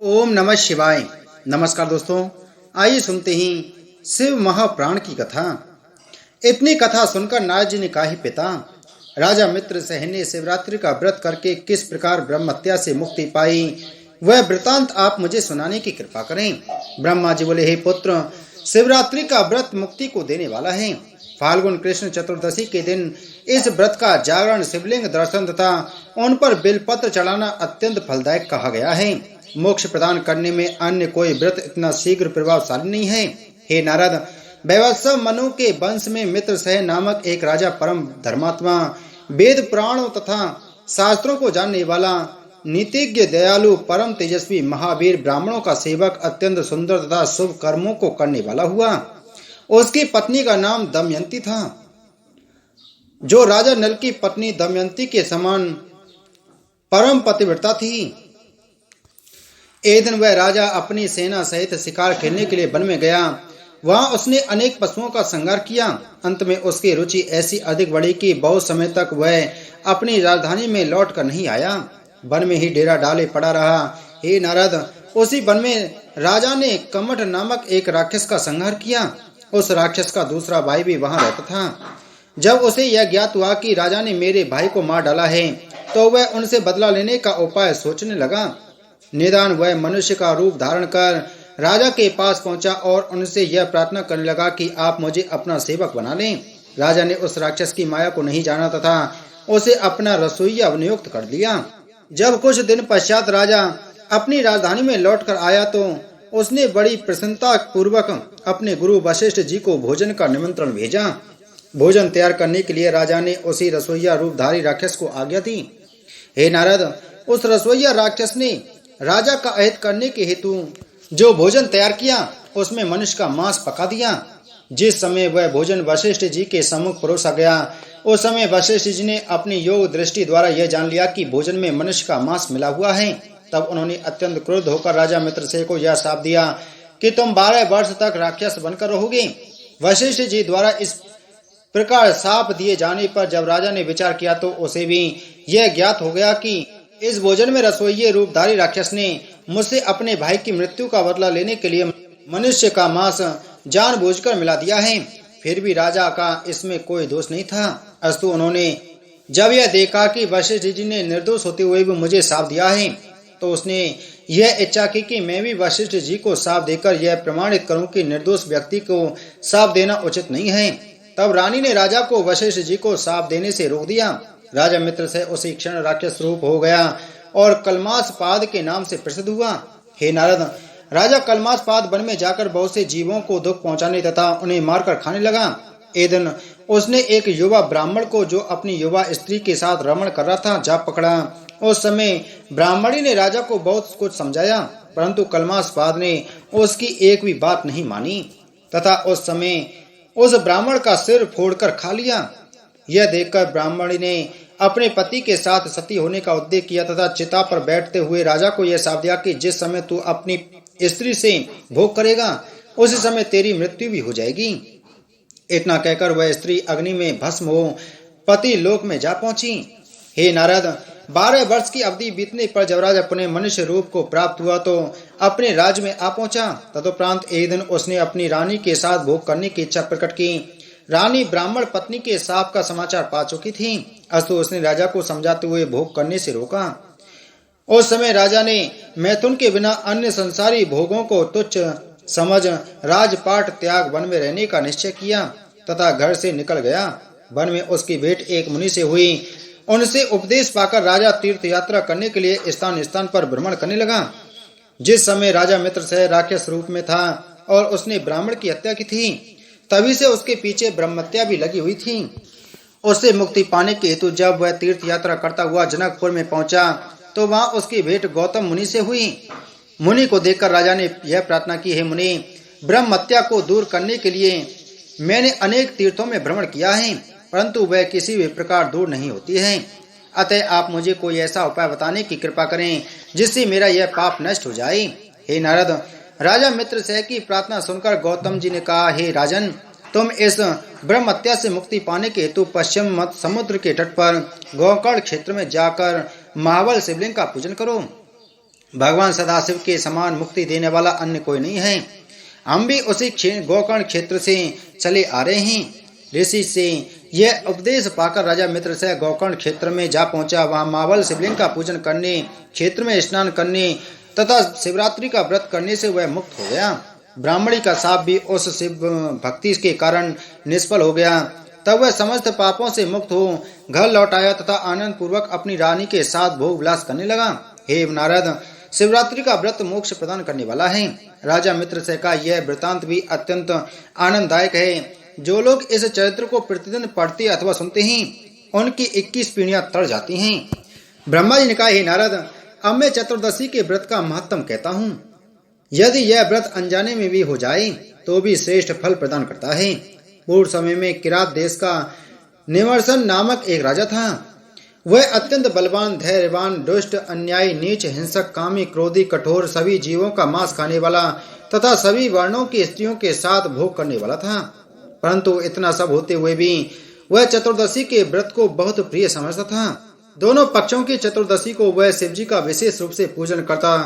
ओम नमः शिवाय। नमस्कार दोस्तों, आइए सुनते ही शिव महाप्राण की कथा। इतनी कथा सुनकर नारद जी ने कहा, पिता, राजा मित्रसेन ने शिवरात्रि का व्रत करके किस प्रकार ब्रह्महत्या से मुक्ति पाई, वह वृतांत आप मुझे सुनाने की कृपा करें। ब्रह्मा जी बोले, हे पुत्र, शिवरात्रि का व्रत मुक्ति को देने वाला है। फाल्गुन कृष्ण चतुर्दशी के दिन इस व्रत का जागरण, शिवलिंग दर्शन तथा उन पर बेलपत्र चढ़ाना अत्यंत फलदायक कहा गया है। मोक्ष प्रदान करने में अन्य कोई व्रत इतना शीघ्र प्रभावशाली नहीं है। हे नारद, वैवस्वत मनु के वंश में मित्रसेन नामक एक राजा परम धर्मात्मा, वेद पुराणों तथा शास्त्रों को जानने वाला, नीतिज्ञ, दयालु, परम तेजस्वी, महावीर, ब्राह्मणों का सेवक, अत्यंत सुंदर तथा शुभ कर्मों को करने वाला हुआ। उसकी पत्नी का नाम दमयंती था, जो राजा नल की पत्नी दमयंती के समान परम पतिव्रता थी। एक दिन वह राजा अपनी सेना सहित शिकार खेलने के लिए वन में गया। वहां उसने अनेक पशुओं का संहार किया। अंत में उसकी रुचि ऐसी अधिक बढ़ी कि बहुत समय तक वह अपनी राजधानी में लौट कर नहीं आया, वन में ही डेरा डाले पड़ा रहा। हे नारद, उसी वन में राजा ने कमठ नामक एक राक्षस का संहार किया। उस राक्षस का दूसरा भाई भी वहां रहता था। जब उसे यह ज्ञात हुआ कि राजा ने मेरे भाई को मार डाला है, तो वह उनसे बदला लेने का उपाय सोचने लगा। निदान वह मनुष्य का रूप धारण कर राजा के पास पहुंचा और उनसे यह प्रार्थना करने लगा कि आप मुझे अपना सेवक बना लें। राजा ने उस राक्षस की माया को नहीं जाना तथा उसे अपना रसोइया नियुक्त कर दिया। जब कुछ दिन पश्चात राजा अपनी राजधानी में लौटकर आया, तो उसने बड़ी प्रसन्नता पूर्वक अपने गुरु वशिष्ठ जी को भोजन का निमंत्रण भेजा। भोजन तैयार करने के लिए राजा ने उसी रसोइया रूपधारी राक्षस को आज्ञा दी। हे नारद, उस रसोइया राक्षस ने राजा का अहित करने के हेतु जो भोजन तैयार किया, उसमें मनुष्य का मांस पका दिया। जिस समय वह भोजन वशिष्ठ जी के सम्मुख परोसा गया, उस समय वशिष्ठ जी ने अपनी योग दृष्टि द्वारा यह जान लिया कि भोजन में मनुष्य का मांस मिला हुआ है। तब उन्होंने अत्यंत क्रुद्ध होकर राजा मित्रसेन को यह शाप दिया कि तुम 12 वर्ष तक राक्षस बनकर रहोगे। वशिष्ठ जी द्वारा इस प्रकार शाप दिए जाने पर जब राजा ने विचार किया, तो उसे भी यह ज्ञात हो गया कि इस भोजन में रसोइये रूपधारी राक्षस ने मुझसे अपने भाई की मृत्यु का बदला लेने के लिए मनुष्य का मांस जानबूझकर मिला दिया है। फिर भी राजा का इसमें कोई दोष नहीं था। अस्तु उन्होंने जब यह देखा कि वशिष्ठ जी ने निर्दोष होते हुए भी मुझे शाप दिया है, तो उसने यह इच्छा की कि मैं भी वशिष्ठ जी को शाप देकर यह प्रमाणित करूं कि निर्दोष व्यक्ति को शाप देना उचित नहीं है। तब रानी ने राजा को वशिष्ठ जी को शाप देने से रोक दिया। राजा मित्रसेन उसी क्षण राक्षस रूप हो गया और कलमासपाद के नाम से प्रसिद्ध हुआ। हे नारद, राजा कलमासपाद वन में जाकर बहुत से जीवों को दुख पहुंचाने तथा उन्हें मारकर खाने लगा। एक दिन उसने एक युवा ब्राह्मण को, जो अपनी युवा स्त्री के साथ रमण कर रहा था, जा पकड़ा। उस समय ब्राह्मणी ने राजा को बहुत कुछ समझाया, परंतु कलमासपाद ने उसकी एक भी बात नहीं मानी तथा उस समय उस ब्राह्मण का सिर फोड़कर खा लिया। यह देखकर ब्राह्मणी ने अपने पति के साथ सती होने का उद्देश्य किया तथा चिता पर बैठते हुए राजा को यह शाप दिया कि जिस समय तू अपनी स्त्री से भोग करेगा, उसी समय तेरी मृत्यु भी हो जाएगी। इतना कहकर वह स्त्री अग्नि में भस्म हो पति लोक में जा पहुंची। हे नारद, 12 वर्ष की अवधि बीतने पर जब राजा अपने मनुष्य रूप को प्राप्त हुआ, तो अपने राज्य में आ पहुंचा। तदुपरांत एक दिन उसने अपनी रानी के साथ भोग करने की इच्छा प्रकट की। रानी ब्राह्मण पत्नी के शाप का समाचार पा चुकी थी। अस्तु उसने राजा को समझाते हुए भोग करने से रोका। उस समय राजा ने मैथुन के बिना अन्य संसारी भोगों को तुच्छ समझ राजपाट त्याग वन में रहने का निश्चय किया तथा घर से निकल गया। वन में उसकी भेंट एक मुनि से हुई। उनसे उपदेश पाकर राजा तीर्थ यात्रा करने के लिए स्थान स्थान पर भ्रमण करने लगा। जिस समय राजा मित्रसेन राक्षस रूप में था और उसने ब्राह्मण की हत्या की थी, तभी से उसके पीछे ब्रह्महत्या भी लगी हुई थी। उससे मुक्ति पाने के हेतु जब वह तीर्थ यात्रा करता हुआ जनकपुर में पहुंचा, तो वहां उसकी भेंट गौतम मुनि से हुई। मुनि को देखकर राजा ने यह प्रार्थना की, हे मुनि, ब्रह्महत्या को दूर करने के लिए मैंने अनेक तीर्थों में भ्रमण किया है, परंतु वह किसी भी प्रकार दूर नहीं होती है। अतः आप मुझे कोई ऐसा उपाय बताने की कृपा करें जिससे मेरा यह पाप नष्ट हो जाए। हे नारद, राजा मित्रसेन की प्रार्थना सुनकर गौतम जी ने कहा, हे राजन, तुम इस ब्रह्महत्या से मुक्ति पाने के हेतु पश्चिम समुद्र के तट पर गोकर्ण क्षेत्र में जाकर महाबल शिवलिंग का पूजन करो। भगवान सदाशिव के समान मुक्ति देने वाला अन्य कोई नहीं है। हम भी उसी गोकर्ण क्षेत्र से चले आ रहे हैं। ऋषि से यह उपदेश पाकर राजा मित्र से गोकर्ण क्षेत्र में जा पहुंचा। वहां महाबल शिवलिंग का पूजन करने, क्षेत्र में स्नान करने तथा शिवरात्रि का व्रत करने से वह मुक्त हो गया। ब्राह्मणी का शाप भी उस शिव भक्ति के कारण निष्फल हो गया। तब वह समस्त पापों से मुक्त हो घर लौट आया तथा आनंद पूर्वक अपनी रानी के साथ भोग विलास करने लगा। हे नारद, शिवरात्रि का व्रत मोक्ष प्रदान करने वाला है। राजा मित्र से का यह वृतांत भी अत्यंत आनंददायक है। जो लोग इस चरित्र को प्रतिदिन पढ़ते अथवा सुनते हैं, उनकी 21 पीढ़ियां तर जाती हैं। ब्रह्मा जी ने कहा, हे नारद, अब मैं चतुर्दशी के व्रत का महत्व कहता हूँ। यदि यह व्रत अनजाने में भी हो जाए तो भी श्रेष्ठ फल प्रदान करता है। पूर्व समय में किरात देश का निवर्सन नामक एक राजा था। वह अत्यंत बलवान, धैर्यवान, दुष्ट, अन्यायी, नीच, हिंसक, कामी, क्रोधी, कठोर, सभी जीवों का मांस खाने वाला तथा सभी वर्णों की स्त्रियों के साथ भोग करने वाला था। परंतु इतना सब होते हुए भी वह चतुर्दशी के व्रत को बहुत प्रिय समझता था। दोनों पक्षों की चतुर्दशी को वह शिव जी का विशेष रूप से पूजन करता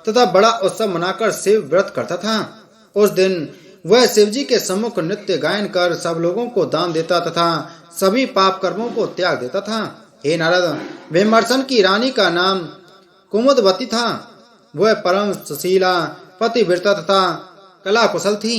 तथा बड़ा उत्सव मनाकर शिव व्रत करता था। उस दिन वह शिव जी के सम्मुख नृत्य गायन कर सब लोगों को दान देता तथा सभी पाप कर्मों को त्याग देता था। हे नारद, विमर्शन की रानी का नाम कुमुदवती था। वह परम सुशीला, पतिव्रता तथा कला कुशल थी।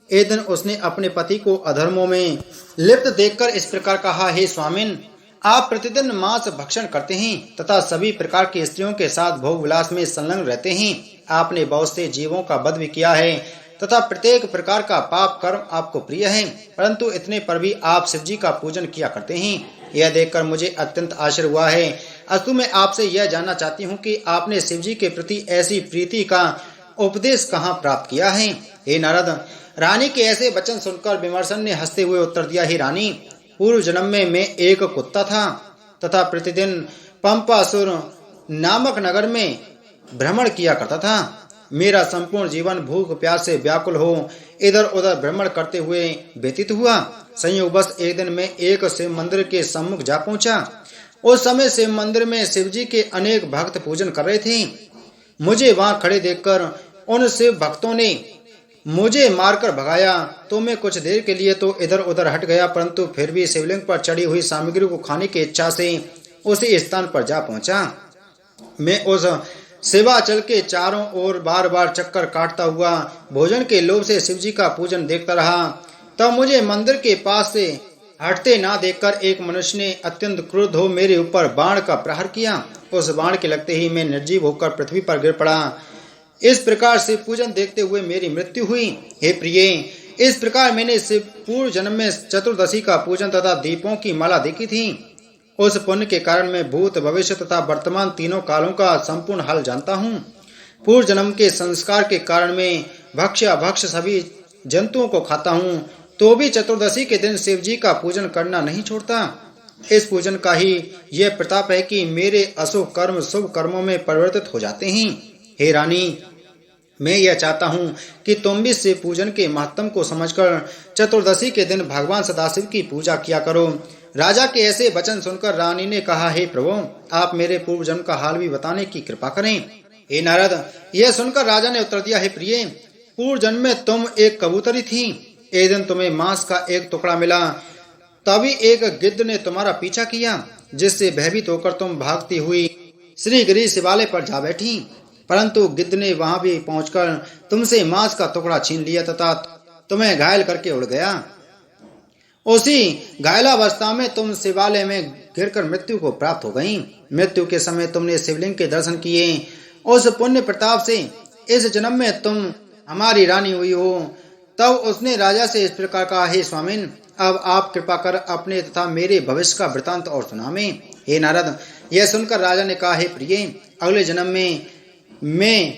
एक दिन उसने अपने पति को अधर्मों में लिप्त देखकर इस प्रकार कहा, हे स्वामिन, आप प्रतिदिन मांस भक्षण करते हैं तथा सभी प्रकार की स्त्रियों के साथ भोग विलास में संलग्न रहते हैं। आपने बहुत से जीवों का वध भी किया है तथा प्रत्येक प्रकार का पाप कर्म आपको प्रिय है, परंतु इतने पर भी आप शिव जी का पूजन किया करते हैं। यह देखकर मुझे अत्यंत आश्चर्य हुआ है। अस्तु मैं आपसे यह जानना चाहती हूँ कि आपने शिव जी के प्रति ऐसी प्रीति का उपदेश कहाँ प्राप्त किया है। हे नारद, रानी के ऐसे वचन सुनकर विमर्शन ने हंसते हुए उत्तर दिया, हे रानी, पूर्व जन्म में मैं एक कुत्ता था तथा प्रतिदिन पंपासुर नामक नगर में भ्रमण किया करता था। मेरा संपूर्ण जीवन भूख प्यास से व्याकुल हो इधर उधर भ्रमण करते हुए व्यतीत हुआ। संयोगवश एक दिन मैं एक शिव मंदिर के सम्मुख जा पहुंचा। उस समय शिव मंदिर में शिव जी के अनेक भक्त पूजन कर रहे थे। मुझे वहां खड़े देखकर उन शिव भक्तों ने मुझे मारकर भगाया तो मैं कुछ देर के लिए तो इधर उधर हट गया, परंतु फिर भी शिवलिंग पर चढ़ी हुई सामग्री को खाने की इच्छा से उसी स्थान पर जा पहुंचा। मैं उस सेवाचल के चारों ओर बार बार चक्कर काटता हुआ भोजन के लोभ से शिव जी का पूजन देखता रहा। तब मुझे मंदिर के पास से हटते ना देखकर एक मनुष्य ने अत्यंत क्रुद्ध हो मेरे ऊपर बाण का प्रहार किया। उस बाण के लगते ही मैं निर्जीव होकर पृथ्वी पर गिर पड़ा। इस प्रकार से पूजन देखते हुए मेरी मृत्यु हुई। हे प्रिय, इस प्रकार मैंने शिव पूर्व जन्म में चतुर्दशी का पूजन तथा दीपों की माला देखी थी। उस पुण्य के कारण मैं भूत, भविष्य तथा वर्तमान तीनों कालों का संपूर्ण हाल जानता हूँ। पूर्व जन्म के संस्कार के कारण मैं भक्ष्य अभक्ष्य सभी जंतुओं को खाता हूँ, तो भी चतुर्दशी के दिन शिव जी का पूजन करना नहीं छोड़ता। इस पूजन का ही यह प्रताप है कि मेरे अशुभ कर्म शुभ कर्मों में परिवर्तित हो जाते हैं। हे रानी, मैं यह चाहता हूँ कि तुम भी शिव पूजन के महत्व को समझकर चतुर्दशी के दिन भगवान सदाशिव की पूजा किया करो। राजा के ऐसे वचन सुनकर रानी ने कहा, हे प्रभु, आप मेरे पूर्व जन्म का हाल भी बताने की कृपा करें। हे नारद, यह सुनकर राजा ने उत्तर दिया, हे प्रिय, पूर्व जन्म में तुम एक कबूतरी थी। एक दिन तुम्हें मांस का एक टुकड़ा मिला, तभी एक गिद्ध ने तुम्हारा पीछा किया, जिससे भयभीत होकर तुम भागती हुई श्रीगिरी शिवालय पर जा बैठी। परंतु गिद्ध ने वहां भी पहुंचकर तुमसे मांस का टुकड़ा छीन लिया तथा तुम्हें घायल करके उड़ गया। उसी घायलावस्था में तुम शिवालय में गिरकर मृत्यु को प्राप्त हो गई। मृत्यु के समय तुमने शिवलिंग के दर्शन किए। उस पुण्य प्रताप से इस जन्म में तुम हमारी रानी हुई हो। तब उसने राजा से इस प्रकार कहा, हे स्वामिन, अब आप कृपा कर अपने तथा मेरे भविष्य का वृतांत और सुनावें। हे नारद, यह सुनकर राजा ने कहा, हे प्रिय, अगले जन्म में मैं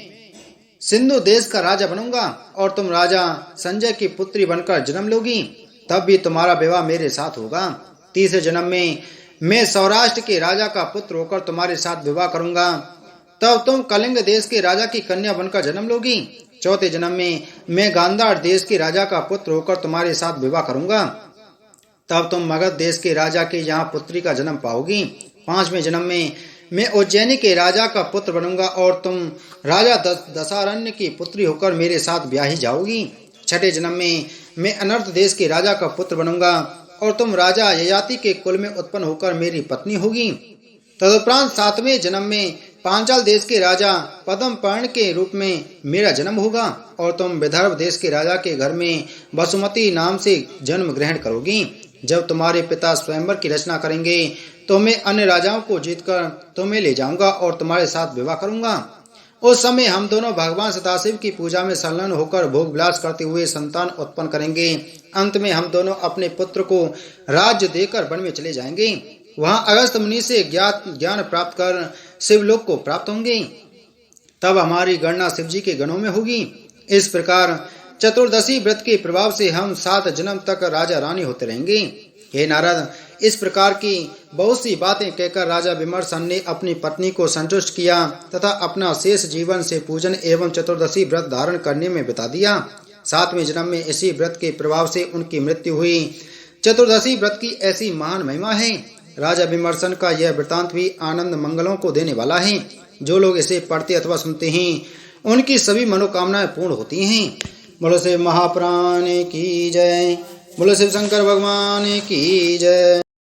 सिंधु देश का राजा बनूंगा और तुम राजा संजय की पुत्री बनकर जन्म लोगी। तब भी तुम्हारा विवाह मेरे साथ होगा। तीसरे जन्म में मैं सौराष्ट्र के राजा का पुत्र होकर तुम्हारे साथ विवाह करूंगा। तब तुम कलिंग देश के राजा की कन्या बनकर जन्म लोगी। चौथे जन्म में मैं गांधार देश के राजा का पुत्र होकर तुम्हारे साथ विवाह करूंगा। तब तुम मगध देश के राजा के यहाँ पुत्री का जन्म पाओगी। पांचवें जन्म में मैं उज्जैनी के राजा का पुत्र बनूंगा और तुम राजा दशारण्य की पुत्री होकर मेरे साथ ब्याही जाओगी। छठे जन्म में मैं अनर्थ देश के राजा का पुत्र बनूंगा और तुम राजा ययाति के कुल में उत्पन्न होकर मेरी पत्नी होगी। तदुपरांत सातवें जन्म में पांचाल देश के राजा पद्मपर्ण के रूप में मेरा जन्म होगा और तुम विदर्भ देश के राजा के घर में वसुमती नाम से जन्म ग्रहण करोगी। जब तुम्हारे पिता स्वयंवर की रचना करेंगे तो मैं अन्य राजाओं को जीतकर तुम्हें ले जाऊंगा और तुम्हारे साथ विवाह करूंगा। उस समय हम दोनों भगवान सदाशिव की पूजा में संलग्न होकर भोग विलास करते हुए संतान उत्पन्न करेंगे। अंत में हम दोनों अपने पुत्र को राज्य देकर वन में चले जाएंगे। वहां अगस्त मुनि से ज्ञान प्राप्त कर शिवलोक को प्राप्त होंगे। तब हमारी गणना शिव जी के गणों में होगी। इस प्रकार चतुर्दशी व्रत के प्रभाव से हम 7 जन्म तक राजा रानी होते रहेंगे। हे नारद, इस प्रकार की बहुत सी बातें कहकर राजा विमर्शन ने अपनी पत्नी को संतुष्ट किया तथा अपना शेष जीवन से पूजन एवं चतुर्दशी व्रत धारण करने में बिता दिया। 7वें जन्म में इसी व्रत के प्रभाव से उनकी मृत्यु हुई। चतुर्दशी व्रत की ऐसी महान महिमा है। राजा विमर्शन का यह वृतांत भी आनंद मंगलों को देने वाला है। जो लोग इसे पढ़ते अथवा सुनते हैं उनकी सभी मनोकामनाएं पूर्ण होती हैं। बोलो शिव महापुराण की जय। बोलो शिव शंकर भगवान की जय।